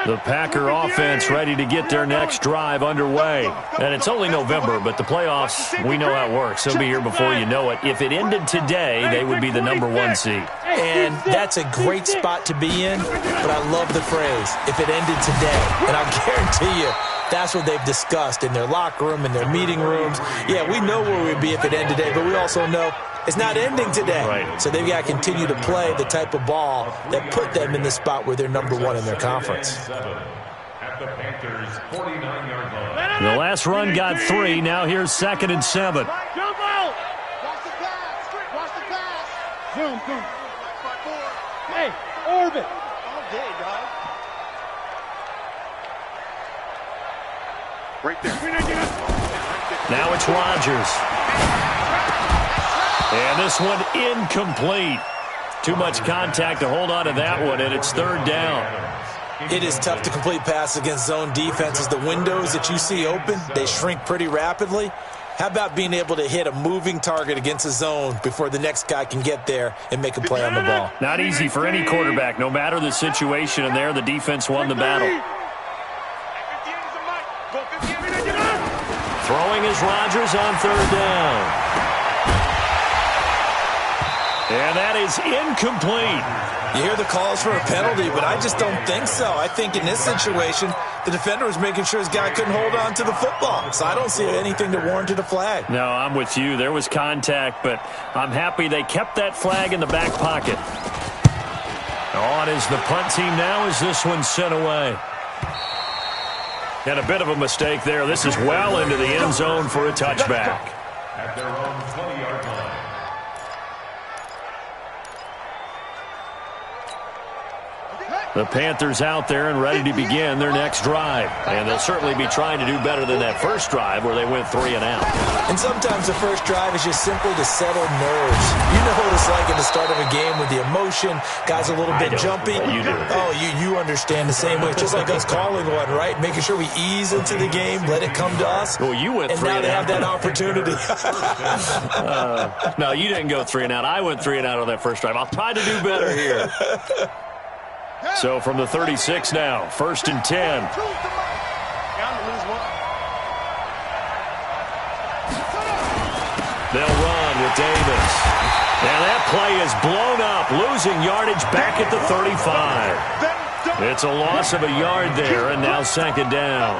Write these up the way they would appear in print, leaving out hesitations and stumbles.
The Packer offense ready to get their next drive underway. And it's only November, but the playoffs, we know how it works. They'll be here before you know it. If it ended today, they would be the #1 seed. And that's a great spot to be in, but I love the phrase, if it ended today. And I'll guarantee you, that's what they've discussed in their locker room, in their meeting rooms. Yeah, we know where we'd be if it ended today, but we also know it's not ending today. Right. So they've got to continue to play the type of ball that put them in the spot where they're #1 in their conference. The last run got 3. Now here's 2nd and 7. Jump out! Watch the pass! Watch the pass! Zoom. Hey, orbit! All day, dog. Right there. Now it's Rodgers. And this one incomplete. Too much contact to hold on to that one, and it's 3rd down. It is tough to complete passes against zone defenses. The windows that you see open, they shrink pretty rapidly. How about being able to hit a moving target against a zone before the next guy can get there and make a play on the ball? Not easy for any quarterback, no matter the situation, and there the defense won the battle. Throwing is Rodgers on 3rd down. And that is incomplete. You hear the calls for a penalty, but I just don't think so. I think in this situation, the defender was making sure his guy couldn't hold on to the football. So I don't see anything that warranted a flag. No, I'm with you. There was contact, but I'm happy they kept that flag in the back pocket. On is the punt team now as this one's sent away. And a bit of a mistake there. This is well into the end zone for a touchback. At their own 20-yard line. The Panthers out there and ready to begin their next drive. And they'll certainly be trying to do better than that first drive where they went 3 and out. And sometimes the first drive is just simply to settle nerves. You know what it's like at the start of a game with the emotion. Guys a little bit jumpy. You do. Oh, you understand the same way. It's just like us calling one, right? Making sure we ease into the game, let it come to us. Well, you went 3 and out. And now they have that opportunity. No, you didn't go 3 and out. I went 3 and out on that first drive. I'll try to do better here. So from the 36 now, 1st and 10. They'll run with Davis. And that play is blown up, losing yardage back at the 35. It's a loss of a yard there, and now 2nd down.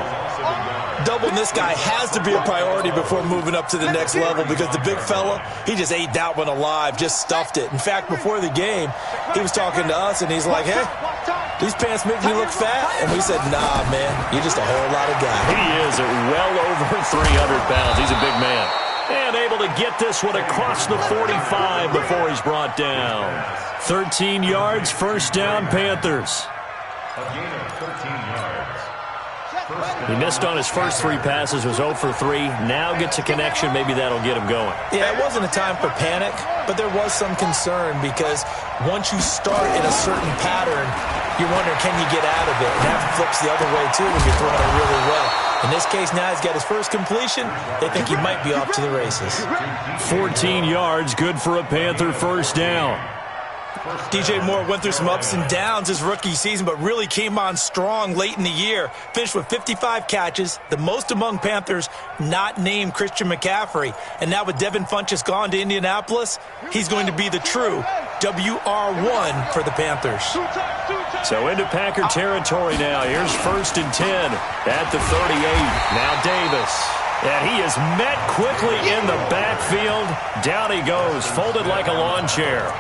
Doubling this guy has to be a priority before moving up to the next level because the big fella, he just ate that one alive, just stuffed it. In fact, before the game, he was talking to us, and he's like, hey, these pants make me look fat. And we said, nah, man, you're just a whole lot of guy. He is at well over 300 pounds. He's a big man. And able to get this one across the 45 before he's brought down. 13 yards, 1st down, Panthers. A gain of 13 yards. He missed on his first 3 passes, was 0 for 3. Now gets a connection. Maybe that'll get him going. Yeah, it wasn't a time for panic, but there was some concern because once you start in a certain pattern, you're wondering, can you get out of it? And that flips the other way, too, when you're throwing it really well. In this case, now he's got his first completion. They think he might be off to the races. 14 yards, good for a Panther 1st down. DJ Moore went through some ups and downs his rookie season, but really came on strong late in the year. Finished with 55 catches, the most among Panthers not named Christian McCaffrey. And now with Devin Funchess gone to Indianapolis, he's going to be the true WR1 for the Panthers. So into Packer territory now. Here's 1st and 10 at the 38. Now Davis. And he is met quickly in the backfield. Down he goes, folded like a lawn chair.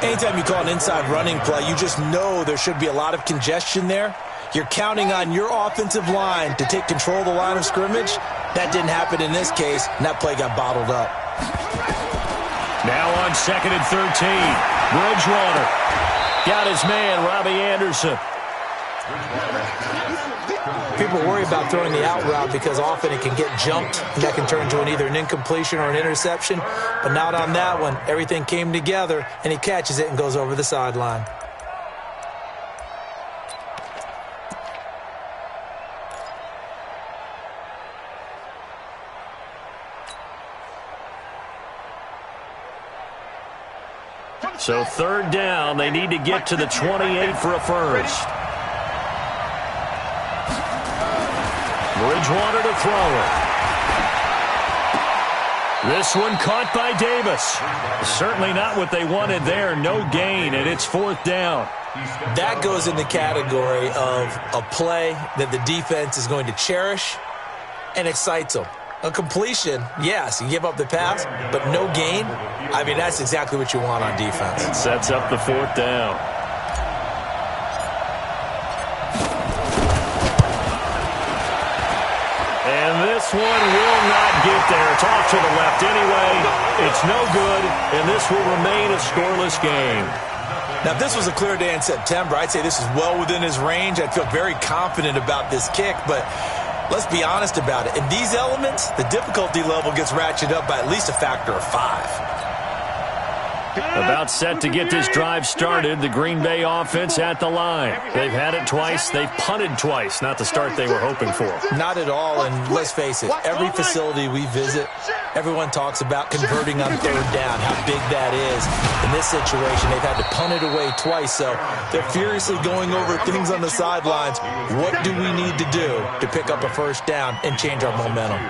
Anytime you call an inside running play, you just know there should be a lot of congestion there. You're counting on your offensive line to take control of the line of scrimmage. That didn't happen in this case, and that play got bottled up. Now on 2nd and 13. Bridgewater got his man, Robbie Anderson. People worry about throwing the out route because often it can get jumped, and that can turn into either an incompletion or an interception. But not on that one. Everything came together, and he catches it and goes over the sideline. So 3rd down, they need to get to the 28 for a first. Bridgewater to throw it. This one caught by Davis. Certainly not what they wanted there. No gain, and it's 4th down. That goes in the category of a play that the defense is going to cherish and excites them. A completion, yes, you give up the pass, but no gain. I mean, that's exactly what you want on defense. It sets up the 4th down. And this one will not get there. It's off to the left anyway. It's no good, and this will remain a scoreless game. Now, if this was a clear day in September, I'd say this is well within his range. I'd feel very confident about this kick, but let's be honest about it. In these elements, the difficulty level gets ratcheted up by at least a factor of 5. About set to get this drive started, the Green Bay offense at the line. They've had it twice. They've punted twice. Not the start they were hoping for. Not at all, and let's face it, every facility we visit, everyone talks about converting on 3rd down, how big that is. In this situation, they've had to punt it away twice, so they're furiously going over things on the sidelines. What do we need to do to pick up a 1st down and change our momentum?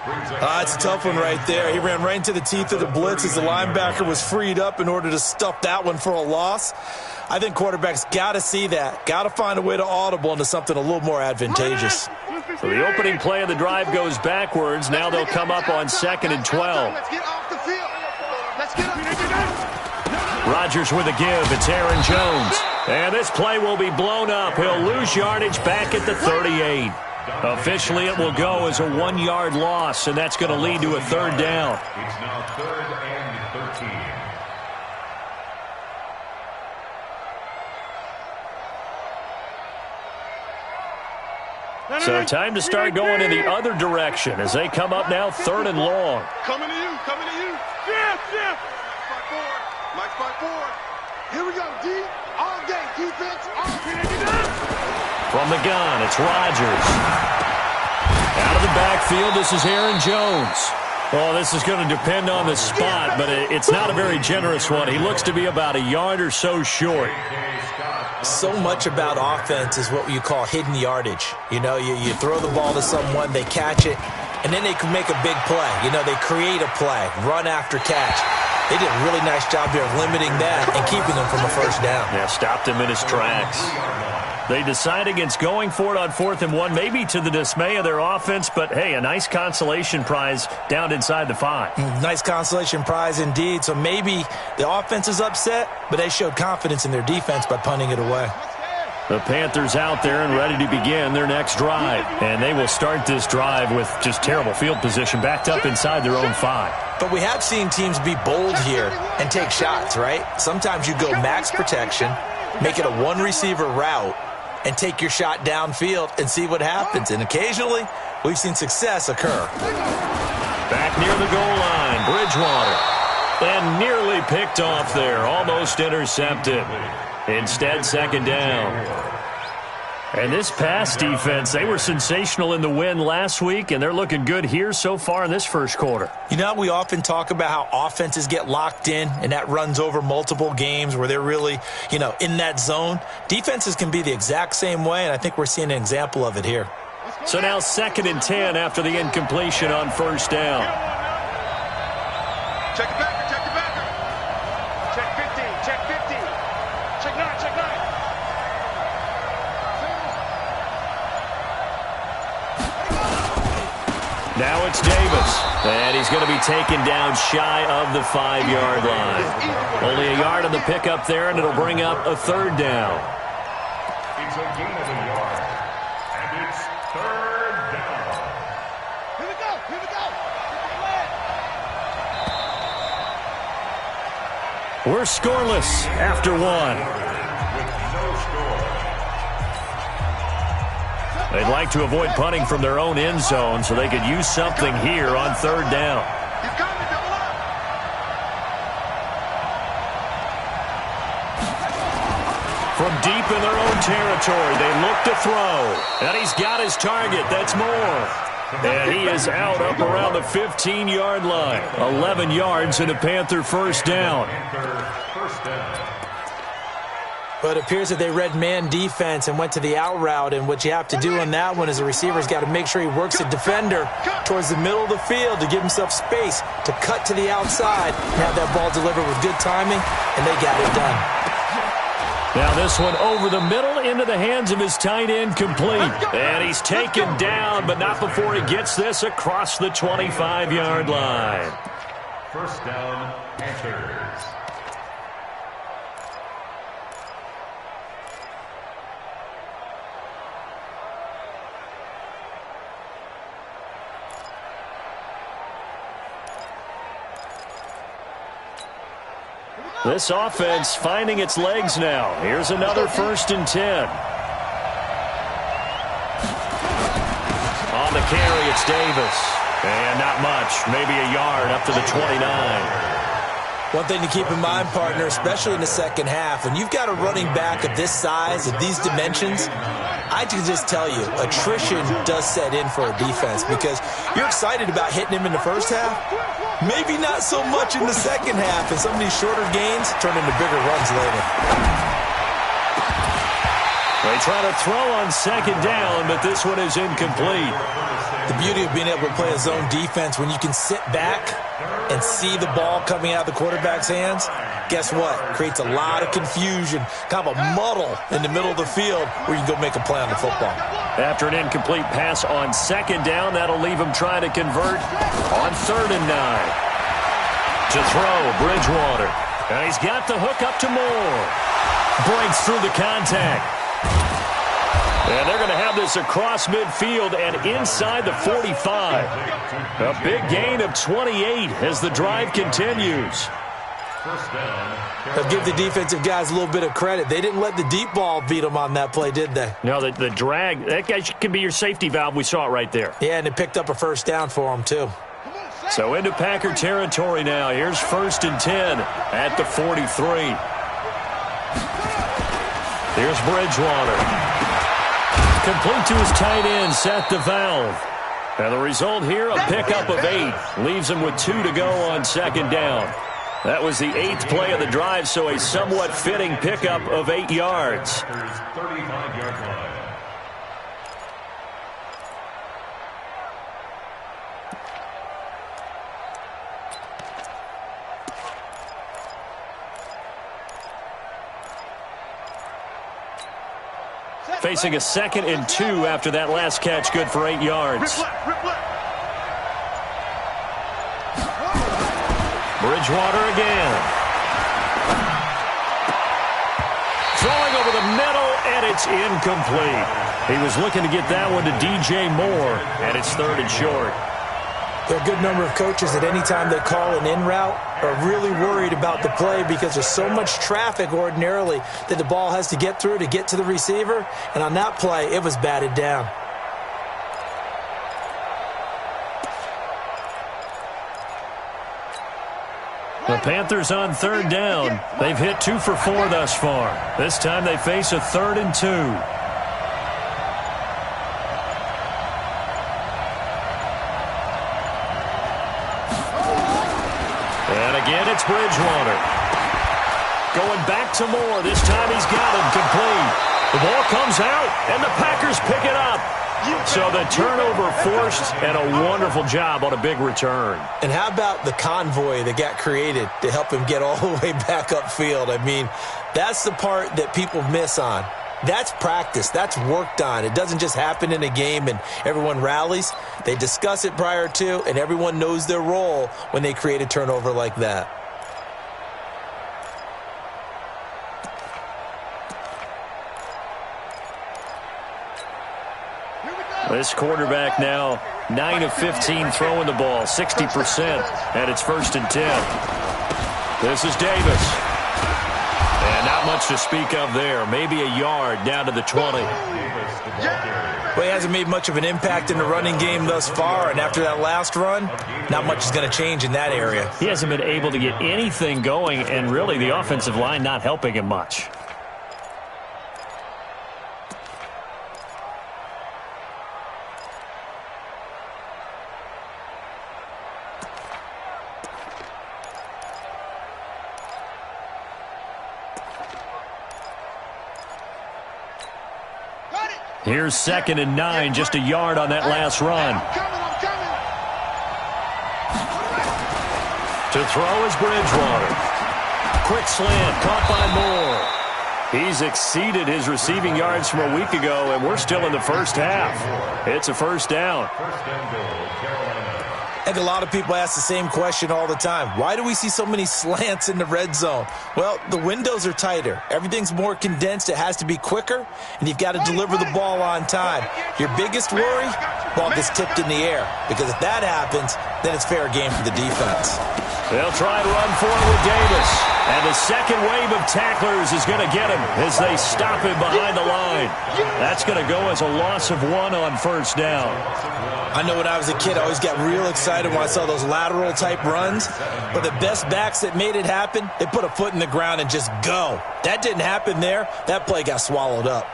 It's a tough one right there. He ran right into the teeth of the blitz as the linebacker was freed up in order to stuff that one for a loss. I think quarterbacks got to see that, got to find a way to audible into something a little more advantageous. So the opening play of the drive goes backwards. Now they'll come up on 2nd and 12. Let's get off the field. Let's get up. Rodgers with a give. It's Aaron Jones. And this play will be blown up. He'll lose yardage back at the 38. Officially, it will go as a 1-yard loss, and that's going to lead to a 3rd down. It's now 3rd and 13. So time to start going in the other direction as they come up now 3rd and long. Coming to you, coming to you. Jeff. Mike 5-4. Here we go, D. All day, defense, all day. From the gun, it's Rodgers. Out of the backfield, this is Aaron Jones. Oh, this is going to depend on the spot, but it's not a very generous one. He looks to be about a yard or so short. So much about offense is what you call hidden yardage. You know, you throw the ball to someone, they catch it, and then they can make a big play. You know, they create a play, run after catch. They did a really nice job there of limiting that and keeping them from a 1st down. Yeah, stopped him in his tracks. They decide against going for it on 4th and 1, maybe to the dismay of their offense, but hey, a nice consolation prize down inside the 5. Nice consolation prize indeed. So maybe the offense is upset, but they showed confidence in their defense by punting it away. The Panthers out there and ready to begin their next drive. And they will start this drive with just terrible field position, backed up inside their own 5. But we have seen teams be bold here and take shots, right? Sometimes you go max protection, make it a 1-receiver route, and take your shot downfield and see what happens. And occasionally, we've seen success occur. Back near the goal line, Bridgewater. And nearly picked off there, almost intercepted. Instead, 2nd down. And this pass defense, they were sensational in the win last week, and they're looking good here so far in this 1st quarter. You know, we often talk about how offenses get locked in, and that runs over multiple games where they're really, you know, in that zone. Defenses can be the exact same way, and I think we're seeing an example of it here. So now 2nd and 10 after the incompletion on 1st down. Check it back, check it back. Check 15, check 15. Check 9, check 9. Now it's Davis, and he's going to be taken down shy of the 5-yard line. Only a yard on the pickup there, and it'll bring up a 3rd down. It's a gain of a yard, and it's 3rd down. Here we go, here we go. We're scoreless after 1. With no score. They'd like to avoid punting from their own end zone so they could use something here on 3rd down. He's coming, double up. From deep in their own territory, they look to throw. And he's got his target. That's more. And he is out up around the 15-yard line. 11 yards and a Panther 1st down. But it appears that they read man defense and went to the out route, and what you have to do on that one is the receiver's got to make sure he works the defender towards the middle of the field to give himself space to cut to the outside and have that ball delivered with good timing, and they got it done. Now this one over the middle into the hands of his tight end, complete. And he's taken down, but not before he gets this across the 25-yard line. First down, Panthers. This offense finding its legs now. Here's another 1st and 10. On the carry, it's Davis. And not much, maybe a yard up to the 29. One thing to keep in mind, partner, especially in the second half, when you've got a running back of this size, of these dimensions, I can just tell you, attrition does set in for a defense because you're excited about hitting him in the first half. Maybe not so much in the second half, and some of these shorter gains turn into bigger runs later. They try to throw on 2nd down, but this one is incomplete. The beauty of being able to play a zone defense when you can sit back and see the ball coming out of the quarterback's hands, guess what? Creates a lot of confusion, kind of a muddle in the middle of the field where you can go make a play on the football. After an incomplete pass on 2nd down, that'll leave him trying to convert on 3rd and 9. To throw, Bridgewater. And he's got the hook up to Moore. Breaks through the contact. And they're going to have this across midfield and inside the 45. A big gain of 28 as the drive continues. They'll give the defensive guys a little bit of credit. They didn't let the deep ball beat them on that play, did they? No, the drag, that guy can be your safety valve. We saw it right there. Yeah, and it picked up a 1st down for them, too. So into Packer territory now. Here's 1st and 10 at the 43. Here's Bridgewater. Complete to his tight end, Seth DeValve. And the result here, a pickup of 8. Leaves him with 2 to go on 2nd down. That was the 8th play of the drive, so a somewhat fitting pickup of 8 yards. 35-yard line. Facing a 2nd and 2 after that last catch, good for 8 yards. Bridgewater again. Throwing over the middle, and it's incomplete. He was looking to get that one to DJ Moore, and it's 3rd and short. There are a good number of coaches that any time they call an in route are really worried about the play because there's so much traffic ordinarily that the ball has to get through to get to the receiver. And on that play, it was batted down. The Panthers on 3rd down. They've hit 2 for 4 thus far. This time they face a 3rd and 2. Again, it's Bridgewater. Going back to Moore. This time he's got him complete. The ball comes out, and the Packers pick it up. So the turnover forced, and a wonderful job on a big return. And how about the convoy that got created to help him get all the way back upfield? I mean, that's the part that people miss on. That's practice. That's worked on. It doesn't just happen in a game and everyone rallies. They discuss it prior to, and everyone knows their role when they create a turnover like that. This quarterback now 9 of 15 throwing the ball, 60%, and it's 1st and 10. This is Davis. And not much to speak of there. Maybe a yard down to the 20. Well, he hasn't made much of an impact in the running game thus far, and after that last run, not much is going to change in that area. He hasn't been able to get anything going, and really the offensive line not helping him much. Here's 2nd and 9, just a yard on that last run. I'm coming. To throw is Bridgewater. Quick slant, caught by Moore. He's exceeded his receiving yards from a week ago, and we're still in the first half. It's a first down. First and goal, Carolina. I think a lot of people ask the same question all the time. Why do we see so many slants in the red zone? Well, the windows are tighter. Everything's more condensed. It has to be quicker, and you've got to deliver the ball on time. Your biggest worry? Ball gets tipped in the air, because if that happens, then it's fair game for the defense. They'll try to run for it with Davis. And the second wave of tacklers is going to get him as they stop him behind the line. That's going to go as a loss of 1 on first down. I know when I was a kid, I always got real excited when I saw those lateral-type runs. But the best backs that made it happen, they put a foot in the ground and just go. That didn't happen there. That play got swallowed up.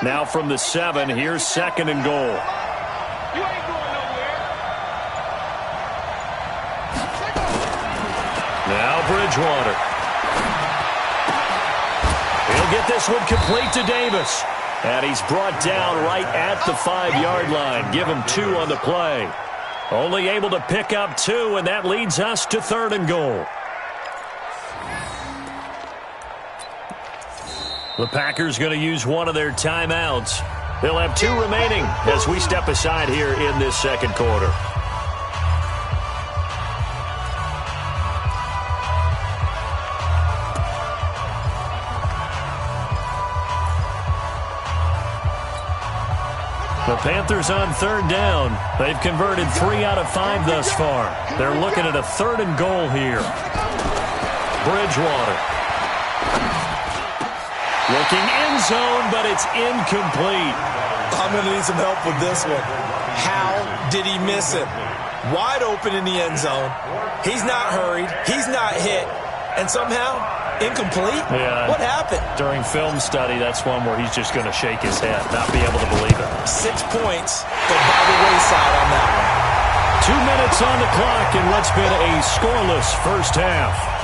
Now from the 7, here's 2nd and goal. You ain't going nowhere. Now Bridgewater. He'll get this one complete to Davis. And he's brought down right at the 5-yard line. Give him 2 on the play. Only able to pick up 2, and that leads us to 3rd and goal. The Packers going to use one of their timeouts. They'll have 2 remaining as we step aside here in this second quarter. The Panthers on 3rd down. They've converted 3 out of 5 thus far. They're looking at a 3rd and goal here. Bridgewater. Looking end zone, but it's incomplete. I'm going to need some help with this one. How did he miss it? Wide open in the end zone. He's not hurried. He's not hit. And somehow, incomplete? Yeah. What happened? During film study, that's one where he's just going to shake his head, not be able to believe it. 6 points go by the wayside on that one. 2 minutes on the clock in what's been a scoreless first half.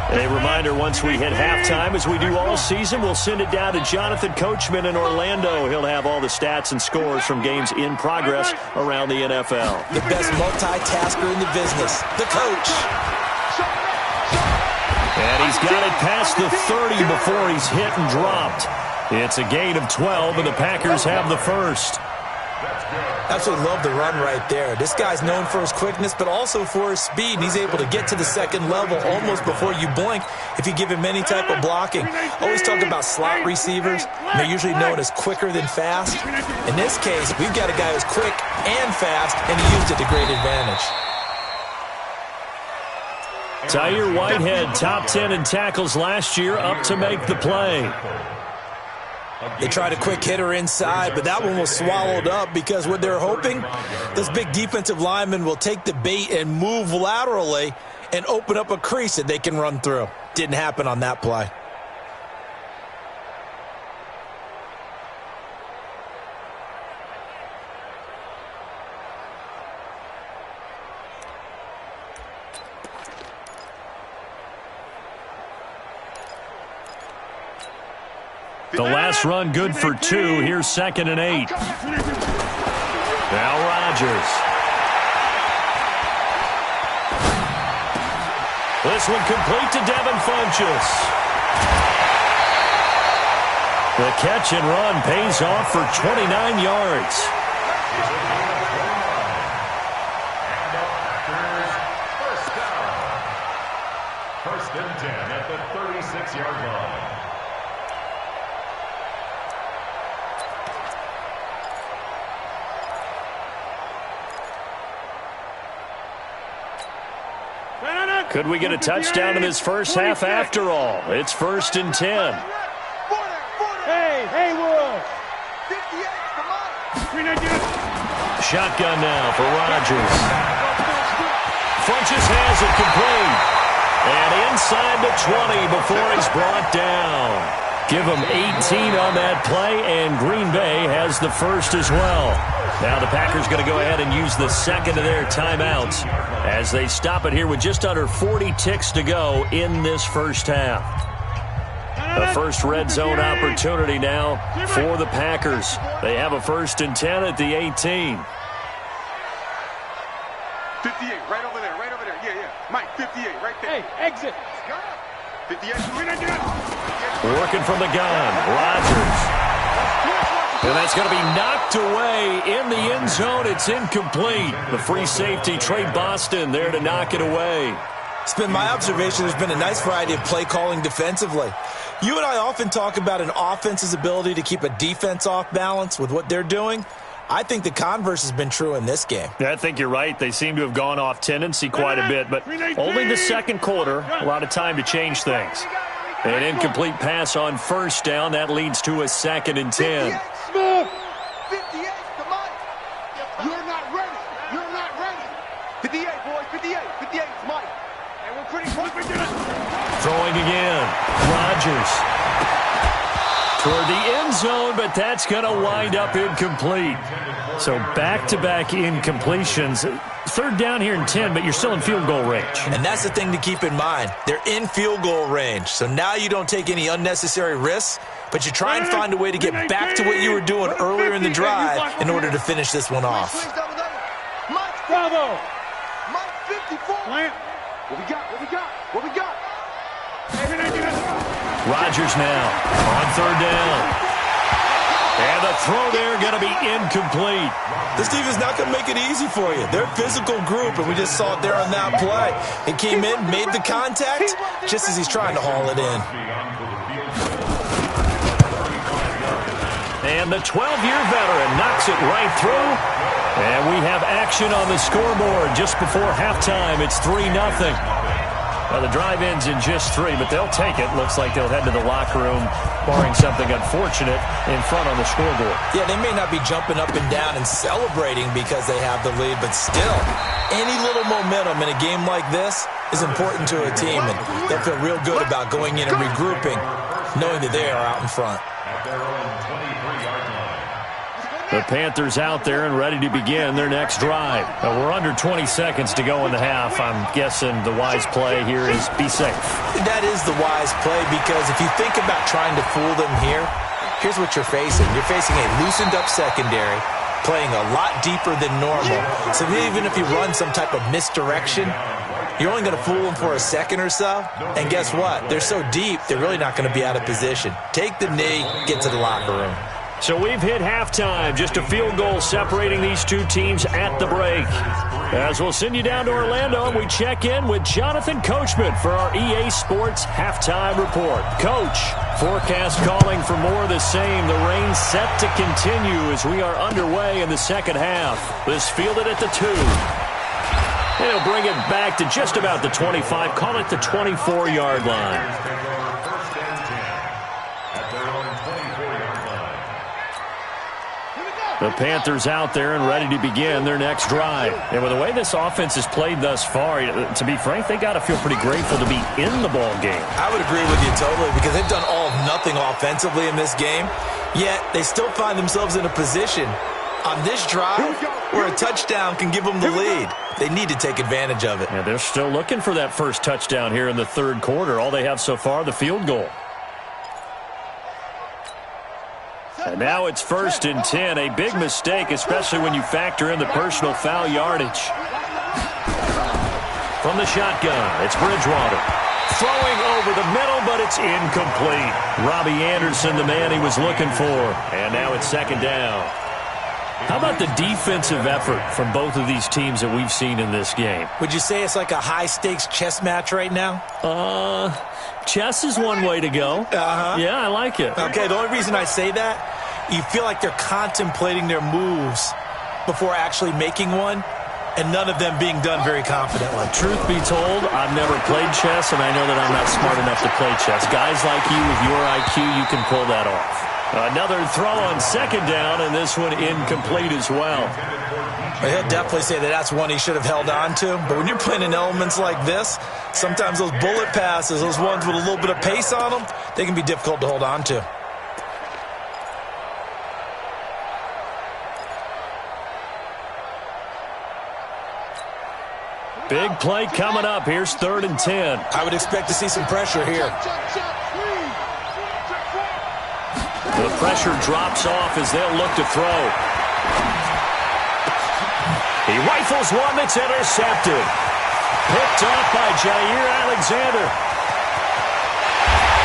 A reminder, once we hit halftime, as we do all season, we'll send it down to Jonathan Coachman in Orlando. He'll have all the stats and scores from games in progress around the NFL. The best multitasker in the business, the coach. And he's got it past the 30 before he's hit and dropped. It's a gain of 12, and the Packers have the first. Absolutely love the run right there. This guy's known for his quickness, but also for his speed. And he's able to get to the second level almost before you blink if you give him any type of blocking. Always talk about slot receivers. And they're usually known as quicker than fast. In this case, we've got a guy who's quick and fast, and he used it to great advantage. Tyre Whitehead, top 10 in tackles last year, up to make the play. They tried a quick hitter inside, but that one was swallowed up because what they're hoping, this big defensive lineman will take the bait and move laterally and open up a crease that they can run through. Didn't happen on that play. The last run good for 2. Here's 2nd and 8. Now Rodgers. This one complete to Devin Funchess. The catch and run pays off for 29 yards. First and 10 at the 36-yard line. Could we get a touchdown in this first half after all? It's 1st and 10. Hey, Haywood. 58, come on. shotgun now for Rodgers. Funches has it complete. And inside the 20 before he's brought down. Give him 18 on that play, and Green Bay has the first as well. Now the Packers going to go ahead and use the second of their timeouts as they stop it here with just under 40 ticks to go in this first half. The first red zone opportunity now for the Packers. They have a 1st and 10 at the 18. 58, right over there, right over there. Yeah. Mike, 58, right there. Hey, exit. 58. Working from the gun, Rodgers. And that's going to be knocked away in the end zone. It's incomplete. The free safety, Trey Boston, there to knock it away. It's been my observation there's been a nice variety of play calling defensively. You and I often talk about an offense's ability to keep a defense off balance with what they're doing. I think the converse has been true in this game. Yeah, I think you're right. They seem to have gone off tendency quite a bit, but only the second quarter, a lot of time to change things. An incomplete pass on first down. That leads to a 2nd and 10. 58, come on. You're not ready. You're not ready. 58, boys, 58. 58, Mike. And we're pretty close. Throwing again. Rodgers. Toward the end zone, but that's going to wind up incomplete. So back-to-back incompletions. 3rd down here and 10, but you're still in field goal range. And that's the thing to keep in mind. They're in field goal range. So now you don't take any unnecessary risks, but you try and find a way to get back to what you were doing earlier in the drive in order to finish this one off. Bravo. Mike, 54. What we got? What we got? What we got? Rodgers now on 3rd down. And the throw there going to be incomplete. This team is not going to make it easy for you. They're a physical group, and we just saw it there on that play. It came in, made the contact, just as he's trying to haul it in. And the 12-year veteran knocks it right through. And we have action on the scoreboard just before halftime. It's 3-0. Well, the drive ends in just 3, but they'll take it. Looks like they'll head to the locker room, barring something unfortunate, in front on the scoreboard. Yeah, they may not be jumping up and down and celebrating because they have the lead, but still, any little momentum in a game like this is important to a team, and they'll feel real good about going in and regrouping, knowing that they are out in front. At their own 23-yard line. The Panthers out there and ready to begin their next drive. Now, we're under 20 seconds to go in the half. I'm guessing the wise play here is be safe. That is the wise play, because if you think about trying to fool them here, here's what you're facing. You're facing a loosened up secondary, playing a lot deeper than normal. So even if you run some type of misdirection, you're only going to fool them for a second or so. And guess what? They're so deep, they're really not going to be out of position. Take the knee, get to the locker room. So we've hit halftime. Just a field goal separating these two teams at the break. As we'll send you down to Orlando, and we check in with Jonathan Coachman for our EA Sports Halftime Report. Coach, forecast calling for more of the same. The rain set to continue as we are underway in the second half. This fielded at the 2. And he'll bring it back to just about the 25. Call it the 24-yard line. The Panthers out there and ready to begin their next drive. And with the way this offense has played thus far, to be frank, they got to feel pretty grateful to be in the ball game. I would agree with you totally, because they've done all of nothing offensively in this game, yet they still find themselves in a position on this drive where a touchdown can give them the lead. They need to take advantage of it. Yeah, they're still looking for that first touchdown here in the third quarter. All they have so far, the field goal. And now it's 1st and 10. A big mistake, especially when you factor in the personal foul yardage. From the shotgun, it's Bridgewater. Throwing over the middle, but it's incomplete. Robbie Anderson, the man he was looking for. And now it's 2nd down. How about the defensive effort from both of these teams that we've seen in this game? Would you say it's like a high-stakes chess match right now? Chess is one way to go. Yeah, I like it. Okay, the only reason I say that, you feel like they're contemplating their moves before actually making one, and none of them being done very confidently. Truth be told, I've never played chess, and I know that I'm not smart enough to play chess. Guys like you with your IQ, you can pull that off. Another throw on second down, and this one incomplete as well. He'll definitely say that that's one he should have held on to. But when you're playing in elements like this, sometimes those bullet passes, those ones with a little bit of pace on them, they can be difficult to hold on to. Big play coming up. Here's 3rd and 10. I would expect to see some pressure here. The pressure drops off as they'll look to throw. He rifles one that's intercepted. Picked off by Jair Alexander.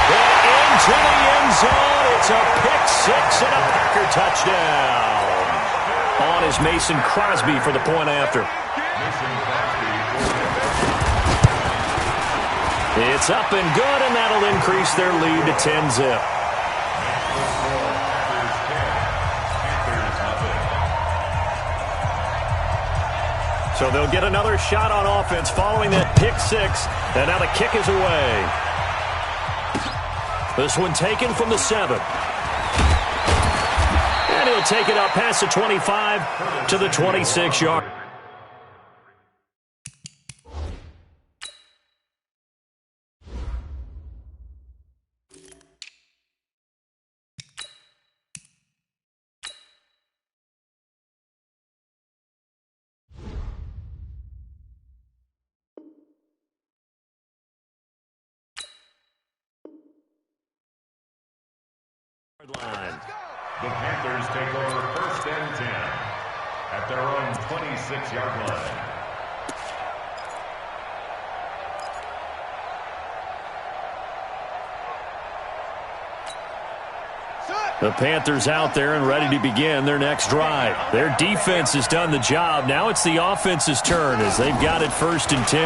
And into the end zone. It's a pick six and a Packer touchdown. On is Mason Crosby for the point after. It's up and good, and that'll increase their lead to 10-zip. So they'll get another shot on offense following that pick six, and now the kick is away. This one taken from the 7. And he'll take it up past the 25 to the 26-yard. Line. The Panthers take over 1st and 10 at their own 26-yard line. The Panthers out there and ready to begin their next drive. Their defense has done the job. Now it's the offense's turn as they've got it 1st and 10.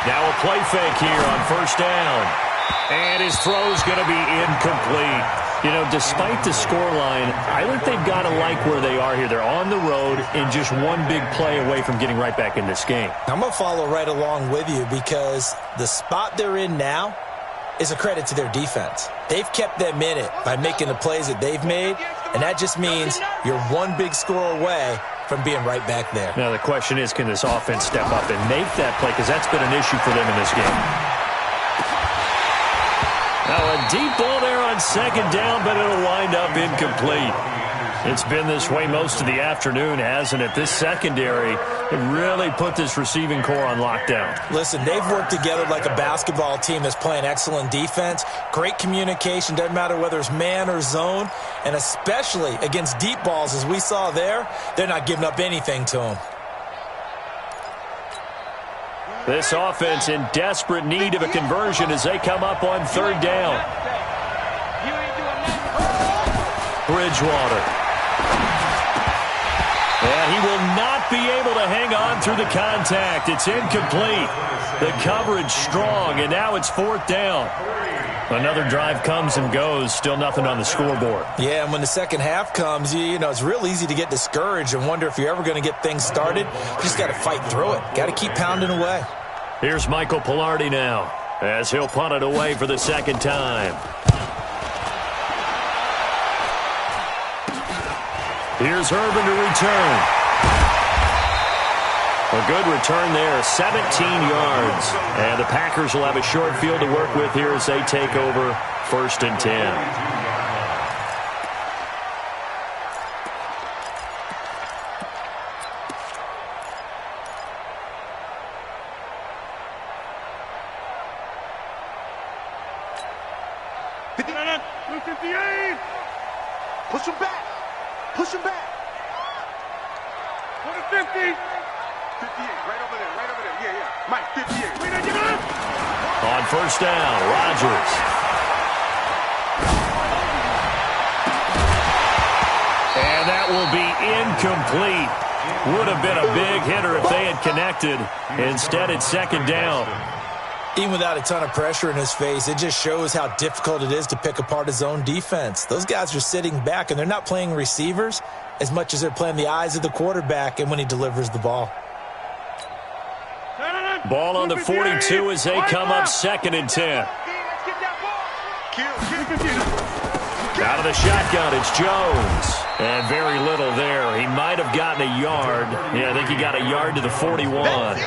Now a play fake here on 1st down. And his throw's going to be incomplete. You know, despite the scoreline, I think they've got to like where they are here. They're on the road and just one big play away from getting right back in this game. I'm going to follow right along with you because the spot they're in now is a credit to their defense. They've kept them in it by making the plays that they've made, and that just means you're one big score away from being right back there. Now the question is, can this offense step up and make that play? Because that's been an issue for them in this game. Now a deep ball there on 2nd down, but it'll wind up incomplete. It's been this way most of the afternoon, hasn't it? This secondary really put this receiving core on lockdown. Listen, they've worked together like a basketball team that's playing excellent defense. Great communication, doesn't matter whether it's man or zone. And especially against deep balls, as we saw there, they're not giving up anything to them. This offense in desperate need of a conversion as they come up on 3rd down. Bridgewater. And he will not be able to hang on through the contact. It's incomplete. The coverage strong, and now it's 4th down. Another drive comes and goes, still nothing on the scoreboard. Yeah, and when the second half comes, you know, it's real easy to get discouraged and wonder if you're ever going to get things started. You just got to fight through it. Got to keep pounding away. Here's Michael Pilardi now as he'll punt it away for the 2nd time. Here's Urban to return. A good return there, 17 yards. And the Packers will have a short field to work with here as they take over 1st and 10. Push him back. Push him back. Go to 50. 58. Right over there. Yeah. Mike, 58. Wait, give it up. On 1st down, Rodgers. And that will be incomplete. Would have been a big hitter if they had connected. Instead, it's 2nd down. Even without a ton of pressure in his face, it just shows how difficult it is to pick apart his own defense. Those guys are sitting back, and they're not playing receivers as much as they're playing the eyes of the quarterback and when he delivers the ball. Ball on the 42 as they come up 2nd and 10. Out of the shotgun, it's Jones. And very little there. He might have gotten a yard. Yeah, I think he got a yard to the 41.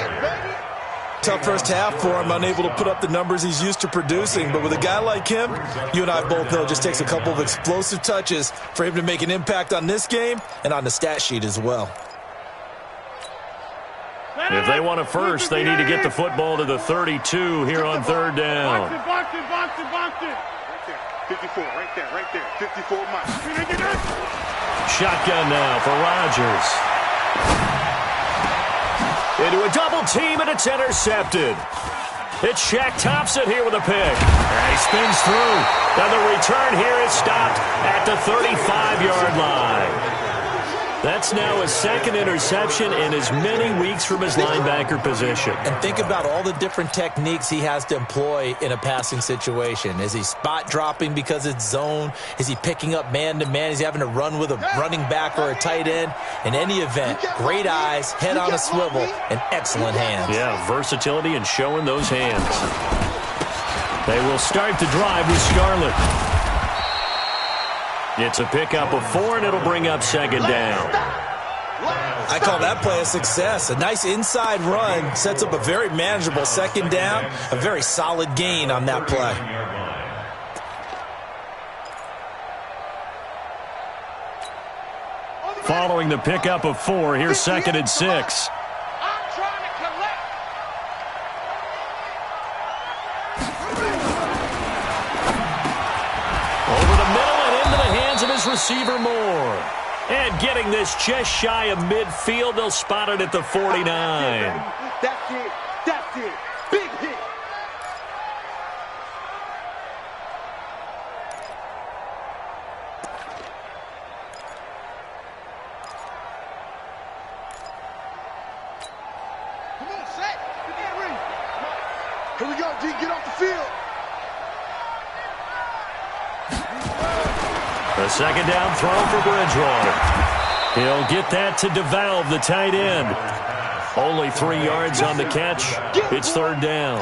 Tough first half for him, unable to put up the numbers he's used to producing. But with a guy like him, you and I both know it just takes a couple of explosive touches for him to make an impact on this game and on the stat sheet as well. If they want a first, they need to get the football to the 32 here on third down. Box it. Right there. 54, right there. 54 Mike. Shotgun now for Rodgers. Into a double team, and it's intercepted. It's Shaq Thompson here with a pick. And he spins through. Now the return here is stopped at the 35-yard line. That's now his second interception in as many weeks from his linebacker position. And think about all the different techniques he has to employ in a passing situation. Is he spot dropping because it's zone? Is he picking up man-to-man? Is he having to run with a running back or a tight end? In any event, great eyes, head on a swivel, and excellent hands. Yeah, versatility and showing those hands. They will start the drive with Scarlett. It's a pickup of 4, and it'll bring up second down. I call that play a success. A nice inside run sets up a very manageable second down, a very solid gain on that play. Following the pickup of 4, here's second and 6. Receiver Moore. And getting this just shy of midfield, they'll spot it at the 49. That's it. Big hit. Come on, Shaq. Get that ring. Here we go, G. Get off the field. A second down throw for Bridgewater. He'll get that to DeValve, the tight end. Only 3 yards on the catch. It's third down.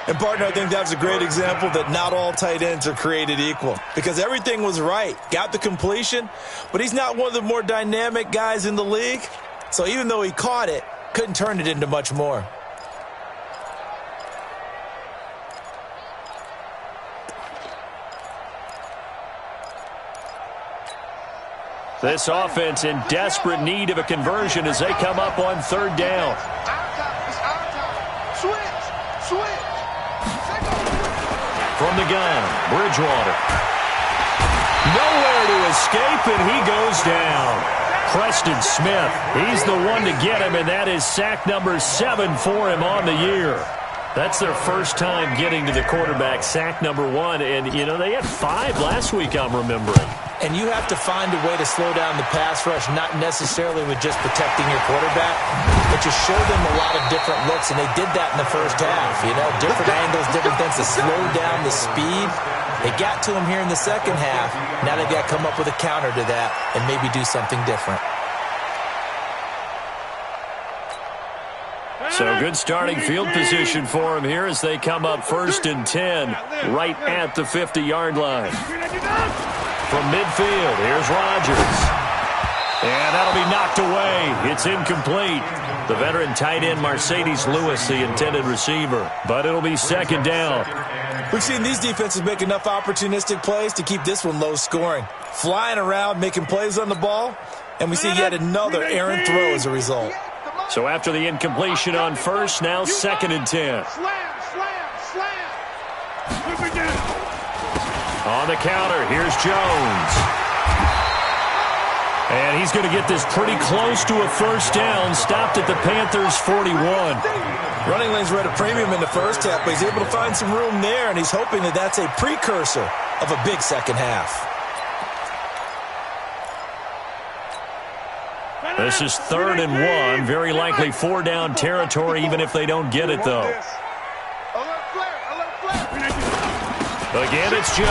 And, partner, I think that's a great example that not all tight ends are created equal. Because everything was right. Got the completion, but he's not one of the more dynamic guys in the league. So even though he caught it, couldn't turn it into much more. This offense in desperate need of a conversion as they come up on third down. Switch. From the gun, Bridgewater. Nowhere to escape, and he goes down. Preston Smith, he's the one to get him, and that is sack number 7 for him on the year. That's their first time getting to the quarterback, sack number 1. And, you know, they had 5 last week, I'm remembering. And you have to find a way to slow down the pass rush, not necessarily with just protecting your quarterback, but you show them a lot of different looks, and they did that in the first half. You know, different angles, different things to slow down the speed. They got to him here in the second half. Now they've got to come up with a counter to that and maybe do something different. So good starting field position for him here as they come up first and 10 right at the 50-yard line. From midfield, here's Rodgers. And that'll be knocked away. It's incomplete. The veteran tight end Mercedes Lewis, the intended receiver. But it'll be second down. We've seen these defenses make enough opportunistic plays to keep this one low scoring. Flying around, making plays on the ball, and we see yet another errant throw as a result. So after the incompletion on first, now second and 10. Slam. On the counter, here's Jones. And he's going to get this pretty close to a first down, stopped at the Panthers' 41. Running lanes were at a premium in the first half, but he's able to find some room there, and he's hoping that that's a precursor of a big second half. This is third and 1. Very likely 4-down territory, even if they don't get it, though. Again, it's Jones.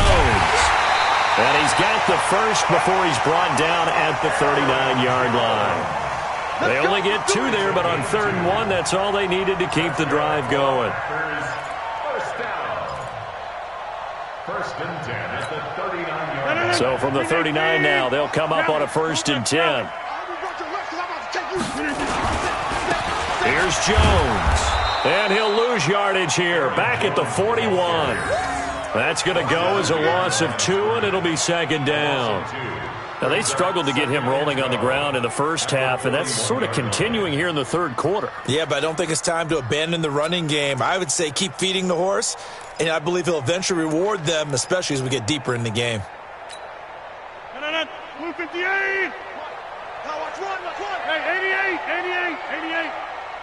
And he's got the first before he's brought down at the 39-yard line. They only get 2 there, but on third and 1, that's all they needed to keep the drive going. First and 10 at the 39-yard line. So from the 39 now, they'll come up on a 1st and 10. Here's Jones. And he'll lose yardage here. Back at the 41. That's going to go as a loss of 2, and it'll be 2nd down. Now, they struggled to get him rolling on the ground in the first half, and that's sort of continuing here in the 3rd quarter. Yeah, but I don't think it's time to abandon the running game. I would say keep feeding the horse, and I believe he'll eventually reward them, especially as we get deeper in the game. Blue 58. Now watch one. Hey, 88.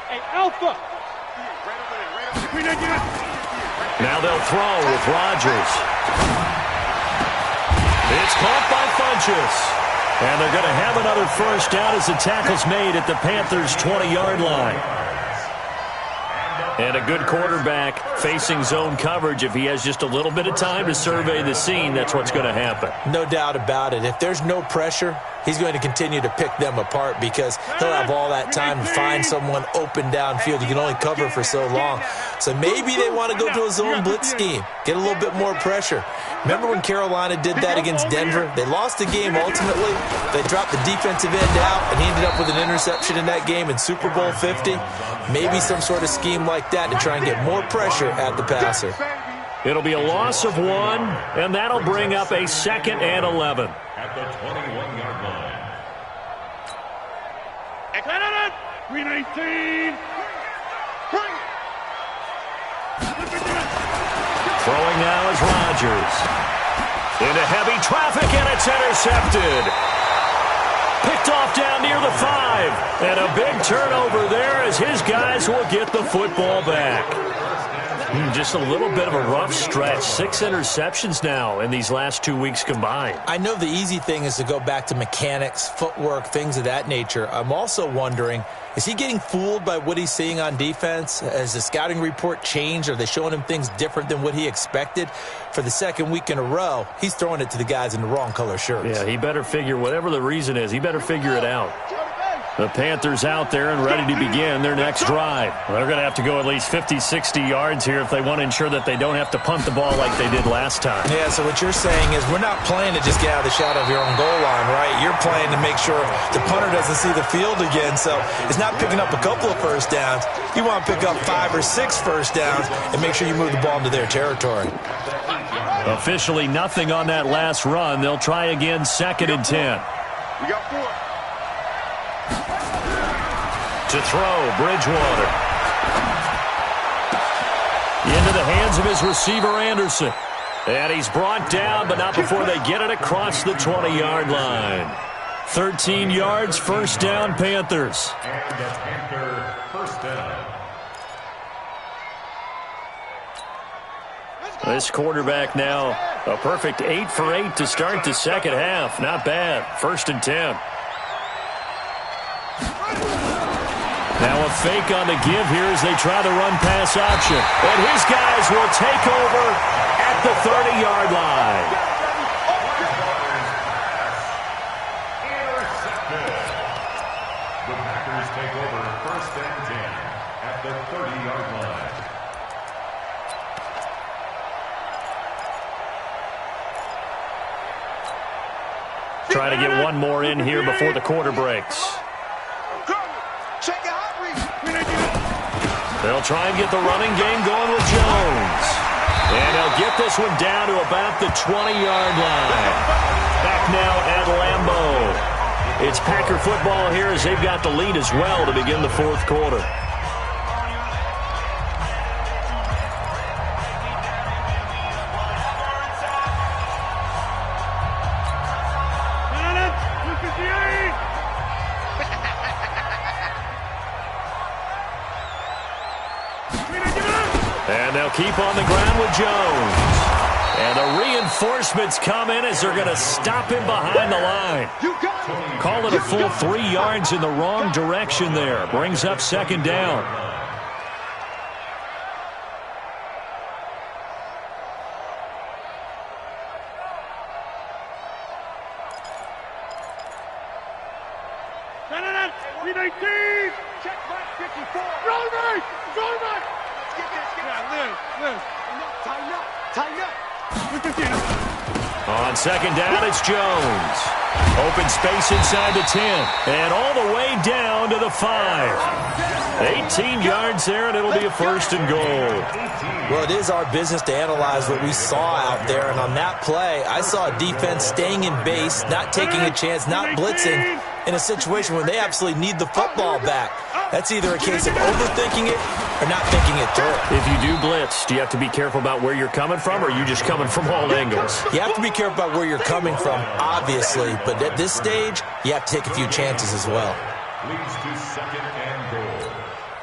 Hey, Alpha. Now they'll throw with Rodgers. It's caught by Funchess. And they're going to have another 1st down as the tackle's made at the Panthers' 20-yard line. And a good quarterback facing zone coverage. If he has just a little bit of time to survey the scene, that's what's going to happen. No doubt about it. If there's no pressure, he's going to continue to pick them apart because he'll have all that time to find someone open downfield. You can only cover for so long. So maybe they want to go to a zone blitz scheme, get a little bit more pressure. Remember when Carolina did that against Denver? They lost the game ultimately. They dropped the defensive end out, and he ended up with an interception in that game in Super Bowl 50. Maybe some sort of scheme like that to try and get more pressure at the passer. It'll be a loss of 1, and that'll bring up a 2nd and 11. At the 21-yard line. 319. Throwing now is Rodgers. Into heavy traffic, and it's intercepted. Picked off down near the 5. And a big turnover there as his guys will get the football back. Just a little bit of a rough stretch. 6 interceptions now in these last 2 weeks combined. I know the easy thing is to go back to mechanics, footwork, things of that nature. I'm also wondering, is he getting fooled by what he's seeing on defense? Has the scouting report changed? Are they showing him things different than what he expected? For the 2nd week in a row, he's throwing it to the guys in the wrong color shirts. Yeah, he better figure, whatever the reason is, he better figure it out. The Panthers out there and ready to begin their next drive. They're going to have to go at least 50, 60 yards here if they want to ensure that they don't have to punt the ball like they did last time. Yeah, so what you're saying is we're not playing to just get out of the shadow of your own goal line, right? You're playing to make sure the punter doesn't see the field again. So it's not picking up a couple of 1st downs. You want to pick up 5 or 6 1st downs and make sure you move the ball into their territory. Officially nothing on that last run. They'll try again 2nd and 10. We got 4. To throw, Bridgewater. Into the hands of his receiver, Anderson. And he's brought down, but not before they get it across the 20-yard line. 13 yards, 1st down, Panthers. And the Panther 1st down. This quarterback now, a perfect 8 for 8 to start the 2nd half. Not bad. 1st and 10. Now a fake on the give here as they try the run-pass option. And his guys will take over at the 30-yard line. Intercepted. The Packers take over 1st and 10 at the 30-yard line. Try to get one more in here before the quarter breaks. They'll try and get the running game going with Jones. And they'll get this one down to about the 20-yard line. Back now at Lambeau. It's Packer football here as they've got the lead as well to begin the 4th quarter. And they'll keep on the ground with Jones. And the reinforcements come in as they're going to stop him behind the line. Call it a full 3 yards in the wrong direction there. Brings up 2nd down. Check back 54. Roll right. Let's get this. Yeah, Liz. Tighten up. On second down, it's Jones. Open space inside the 10. And all the way down to the 5. 18 yards there, and it'll be a first and goal. Well, it is our business to analyze what we saw out there. And on that play, I saw a defense staying in base, not taking a chance, not blitzing in a situation where they absolutely need the football back. That's either a case of overthinking it or not thinking it through. If you do blitz, do you have to be careful about where you're coming from, or are you just coming from all angles? You have to be careful about where you're coming from, obviously. But at this stage, you have to take a few chances as well. Leads to second and goal.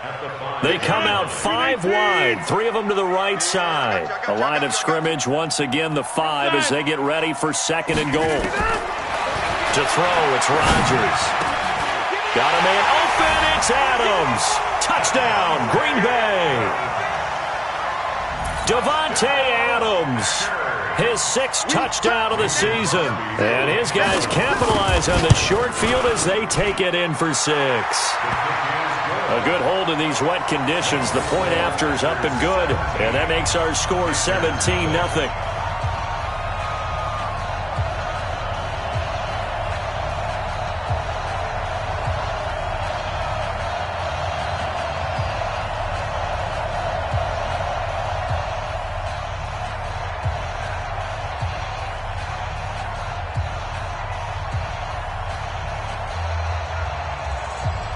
At the 5. They come out 5 wide, 3 of them to the right side. The line of scrimmage, once again, the 5 as they get ready for second and goal. To throw, it's Rodgers. Got a man open, it's Adams. Touchdown, Green Bay. Davante Adams, his 6th touchdown of the season. And his guys capitalize on the short field as they take it in for 6. A good hold in these wet conditions. The point after is up and good. And that makes our score 17-0.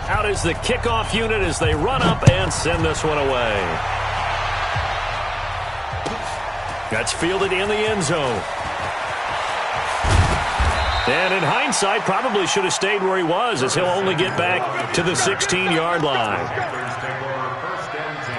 Out is the kickoff unit as they run up and send this one away. That's fielded in the end zone. And in hindsight, probably should have stayed where he was, as he'll only get back to the 16-yard line. Panthers take over first and 10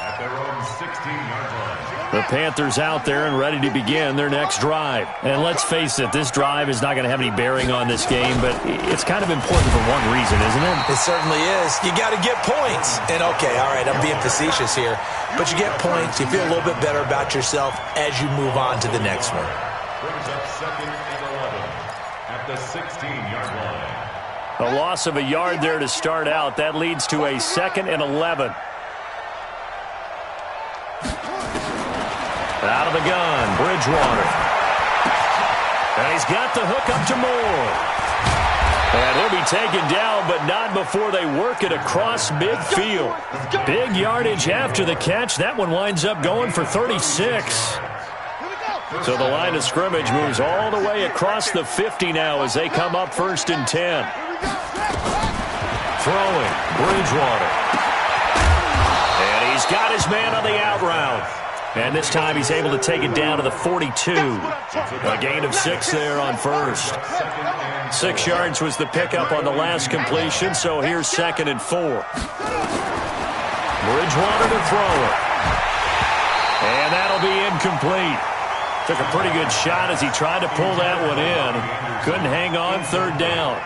at their own 16-yard line. The Panthers out there and ready to begin their next drive. And let's face it, this drive is not going to have any bearing on this game, but it's kind of important for one reason, isn't it? It certainly is. You got to get points. And, okay, all right, I'm being facetious here. But you get points, you feel a little bit better about yourself as you move on to the next one. Brings up second and 11 at the 16-yard line. A loss of a yard there to start out. That leads to a 2nd and 11. Out of the gun, Bridgewater. And he's got the hook up to Moore. And he'll be taken down, but not before they work it across midfield. Big yardage after the catch. That one winds up going for 36. So the line of scrimmage moves all the way across the 50 now as they come up 1st and 10. Throwing, Bridgewater. And he's got his man on the out route. And this time he's able to take it down to the 42. A gain of 6 there on first. 6 yards was the pickup on the last completion, so here's 2nd and 4. Bridgewater to throw it. And that'll be incomplete. Took a pretty good shot as he tried to pull that one in. Couldn't hang on 3rd down.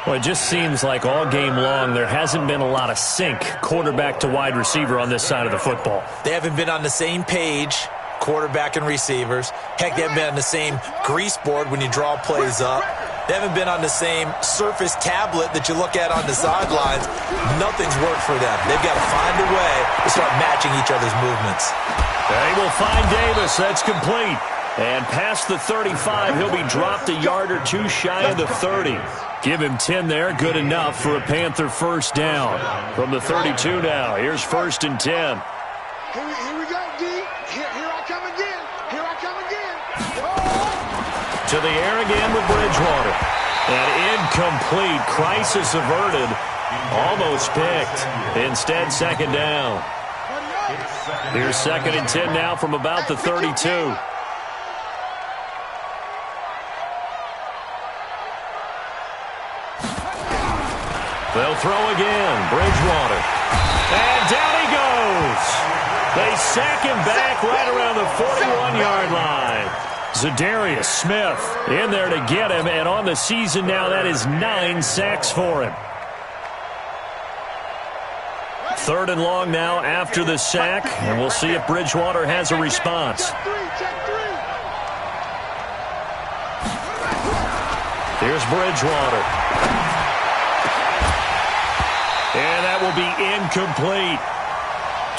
Well, it just seems like all game long there hasn't been a lot of sync quarterback to wide receiver on this side of the football. They haven't been on the same page, quarterback and receivers. Heck, they haven't been on the same grease board when you draw plays up. They haven't been on the same Surface tablet that you look at on the sidelines. Nothing's worked for them. They've got to find a way to start matching each other's movements. They will find Davis. That's complete. And past the 35, he'll be dropped a yard or 2 shy of the 30. Give him 10 there. Good enough for a Panther first down. From the 32 now, here's 1st and 10. Here we go, D. Here I come again. Here I come again. Oh. To the air again with Bridgewater. And incomplete. Crisis averted. Almost picked. Instead, 2nd down. Here's 2nd and 10 now from about the 32. They'll throw again. Bridgewater. And down he goes. They sack him back right around the 41-yard line. Zadarius Smith in there to get him, and on the season now, that is 9 sacks for him. 3rd and long now after the sack, and we'll see if Bridgewater has a response. Here's Bridgewater. And that will be incomplete.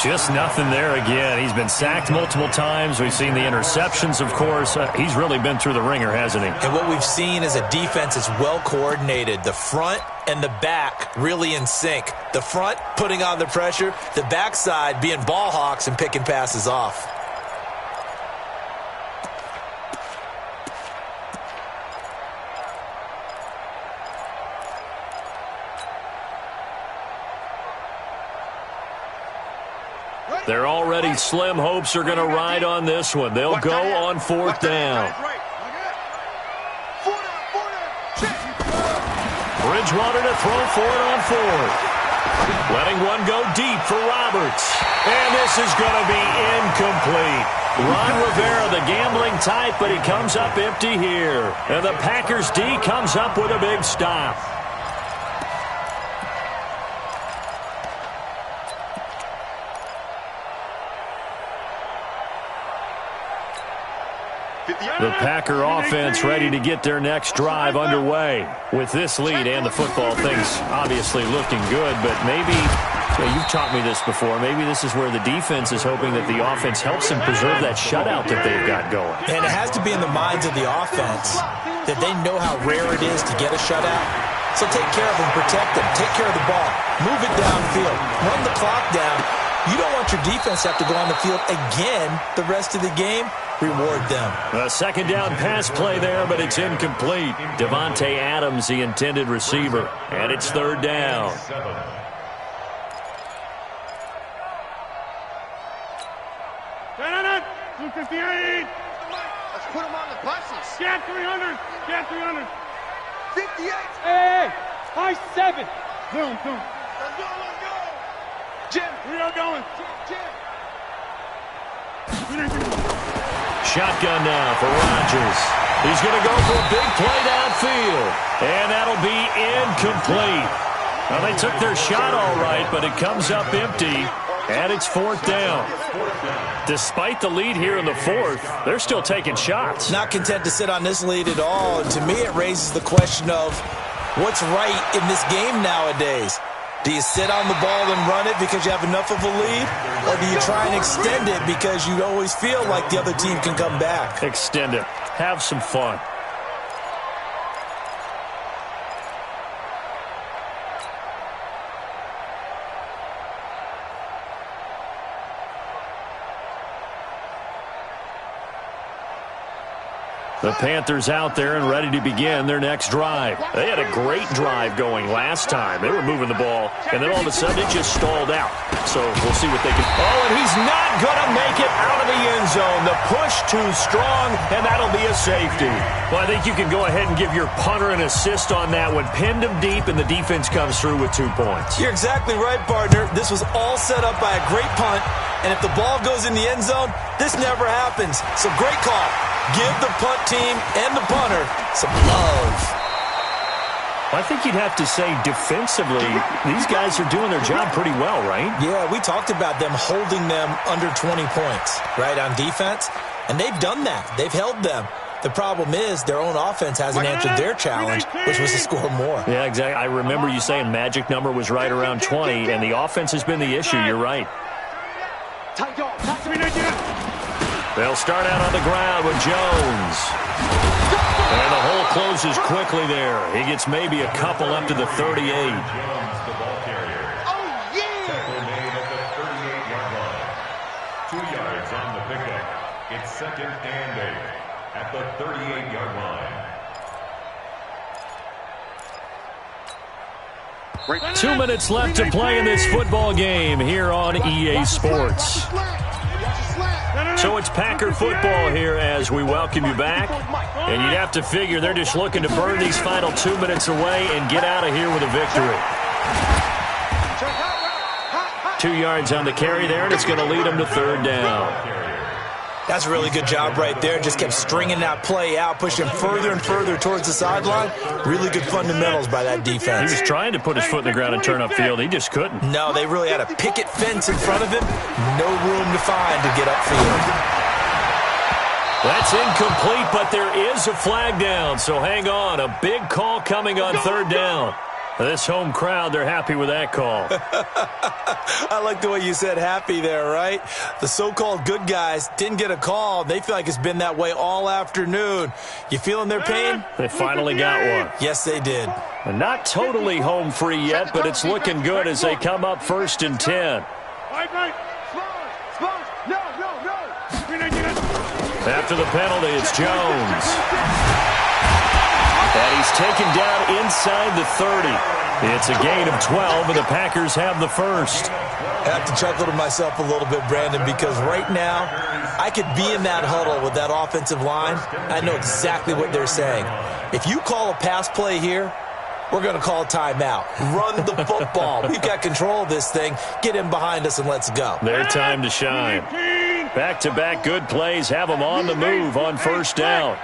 Just nothing there again. He's been sacked multiple times. We've seen the interceptions, of course. He's really been through the ringer, hasn't he? And what we've seen is a defense that's well coordinated. The front and the back really in sync. The front putting on the pressure, the backside being ball hawks and picking passes off. They're already slim hopes are going to ride on this one. They'll go on 4th down. Bridgewater to throw for it on 4th. Letting one go deep for Roberts. And this is going to be incomplete. Ron Rivera, the gambling type, but he comes up empty here. And the Packers D comes up with a big stop. The Packer offense ready to get their next drive underway. With this lead and the football, things obviously looking good, but maybe, you've taught me this before, maybe this is where the defense is hoping that the offense helps them preserve that shutout that they've got going. And it has to be in the minds of the offense that they know how rare it is to get a shutout. So take care of them, protect them, take care of the ball, move it downfield, run the clock down. You don't want your defense to have to go on the field again the rest of the game. Reward them. A second down pass play there, but it's incomplete. Devontae Adams, the intended receiver, and it's 3rd down. Let's put him on the buses. Get 300. Get 300. 58. Hey, high 7. Boom. Let's go. Jim, we are going. Jim. Shotgun now for Rodgers. He's going to go for a big play downfield. And that'll be incomplete. Well, they took their shot all right, but it comes up empty. And it's 4th down. Despite the lead here in the 4th, they're still taking shots. Not content to sit on this lead at all. And to me, it raises the question of what's right in this game nowadays. Do you sit on the ball and run it because you have enough of a lead? Or do you try and extend it because you always feel like the other team can come back? Extend it. Have some fun. The Panthers out there and ready to begin their next drive. They had a great drive going last time. They were moving the ball, and then all of a sudden it just stalled out. So we'll see what they can... Oh, and he's not going to make it out of the end zone. The push too strong, and that'll be a safety. Well, I think you can go ahead and give your punter an assist on that one. Pinned him deep, and the defense comes through with 2 points. You're exactly right, partner. This was all set up by a great punt, and if the ball goes in the end zone, this never happens. So great call. Give the punt team and the punter some love. I think you'd have to say defensively, these guys are doing their job pretty well, right? Yeah, we talked about them holding them under 20 points, right, on defense. And they've done that. They've held them. The problem is their own offense hasn't answered their challenge, which was to score more. Yeah, exactly. I remember you saying magic number was right around 20, and the offense has been the issue. You're right. They'll start out on the ground with Jones. And the hole closes quickly there. He gets maybe a couple up to the 38. Jones, the ball carrier. Oh, yeah! Tackle made at the 38-yard line. 2 yards on the pickup. It's 2nd and 8 at the 38-yard line. 2 minutes left to play in this football game here on EA Sports. So it's Packer football here as we welcome you back. And you'd have to figure they're just looking to burn these final 2 minutes away and get out of here with a victory. 2 yards on the carry there, and it's going to lead them to 3rd down. That's a really good job right there. Just kept stringing that play out, pushing further and further towards the sideline. Really good fundamentals by that defense. He was trying to put his foot in the ground and turn upfield. He just couldn't. No, they really had a picket fence in front of him. No room to find to get upfield. That's incomplete, but there is a flag down. So hang on. A big call coming on 3rd down. This home crowd, they're happy with that call. I like the way you said happy there, right? The so-called good guys didn't get a call. They feel like it's been that way all afternoon. You feeling their pain? They finally got one. Yes, they did. Not totally home free yet, but it's looking good as they come up 1st and 10. After the penalty, it's Jones. And he's taken down inside the 30. It's a gain of 12, and the Packers have the first. I have to chuckle to myself a little bit, Brandon, because right now I could be in that huddle with that offensive line. I know exactly what they're saying. If you call a pass play here, we're going to call a timeout. Run the football. We've got control of this thing. Get in behind us and let's go. Their time to shine. Back-to-back good plays have them on the move on 1st down.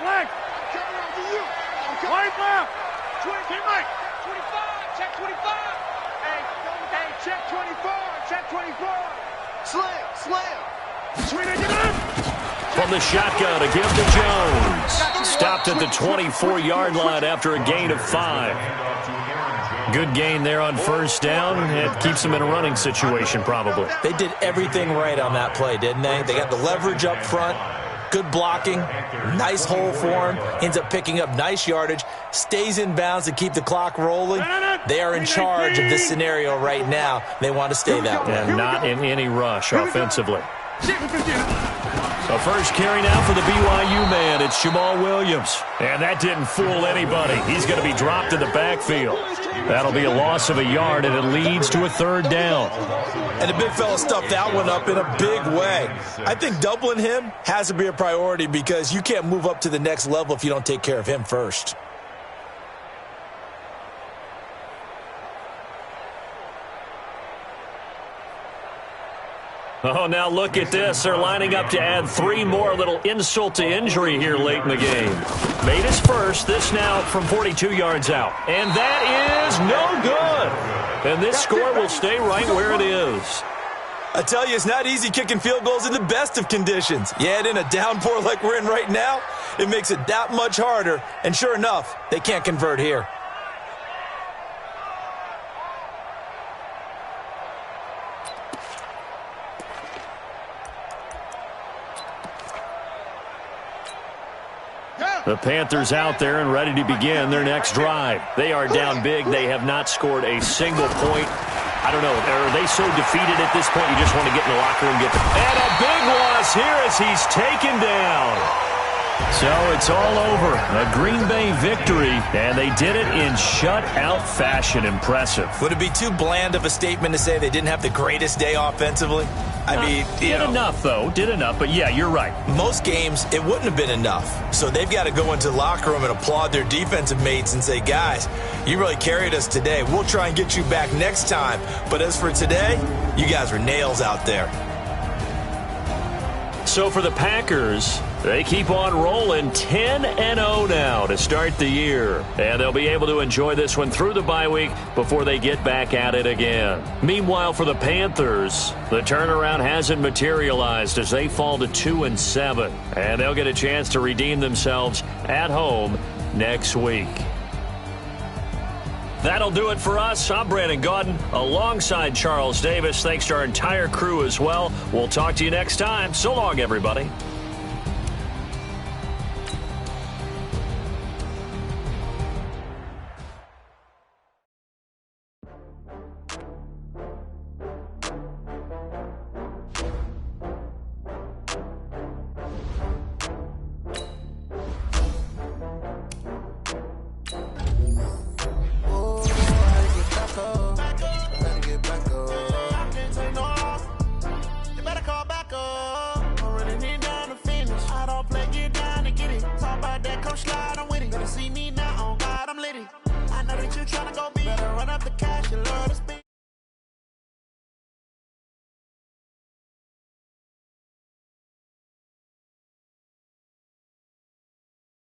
From the shotgun, a give to Jones. Stopped at the 24-yard line after a gain of 5. Good gain there on 1st down. It keeps them in a running situation, probably. They did everything right on that play, didn't they? They got the leverage up front, good blocking, nice hole for him, ends up picking up nice yardage, stays in bounds to keep the clock rolling. They are in charge of this scenario right now. They want to stay that way. And not in any rush offensively. So first carry now for the BYU man. It's Jamal Williams. And that didn't fool anybody. He's going to be dropped in the backfield. That'll be a loss of a yard, and it leads to a 3rd down. And the big fella stuffed that one up in a big way. I think doubling him has to be a priority because you can't move up to the next level if you don't take care of him first. Oh, now look at this. They're lining up to add 3 more. A little insult to injury here late in the game. Made his first. This now from 42 yards out. And that is no good. And this score will stay right where it is. I tell you, it's not easy kicking field goals in the best of conditions. You add in a downpour like we're in right now, it makes it that much harder. And sure enough, they can't convert here. The Panthers out there and ready to begin their next drive. They are down big. They have not scored a single point. I don't know. Are they so defeated at this point you just want to get in the locker room and get them? And a big loss here as he's taken down. So it's all over. A Green Bay victory, and they did it in shutout fashion. Impressive. Would it be too bland of a statement to say they didn't have the greatest day offensively? I mean, did enough, though. Did enough, but yeah, you're right. Most games, it wouldn't have been enough. So they've got to go into the locker room and applaud their defensive mates and say, guys, you really carried us today. We'll try and get you back next time. But as for today, you guys were nails out there. So for the Packers, they keep on rolling 10-0 now to start the year. And they'll be able to enjoy this one through the bye week before they get back at it again. Meanwhile, for the Panthers, the turnaround hasn't materialized as they fall to 2-7. And they'll get a chance to redeem themselves at home next week. That'll do it for us. I'm Brandon Gaudin alongside Charles Davis. Thanks to our entire crew as well. We'll talk to you next time. So long, everybody. See me now, on God, I'm litty. I know that you tryna go be. Better run up the cash, you love to spend.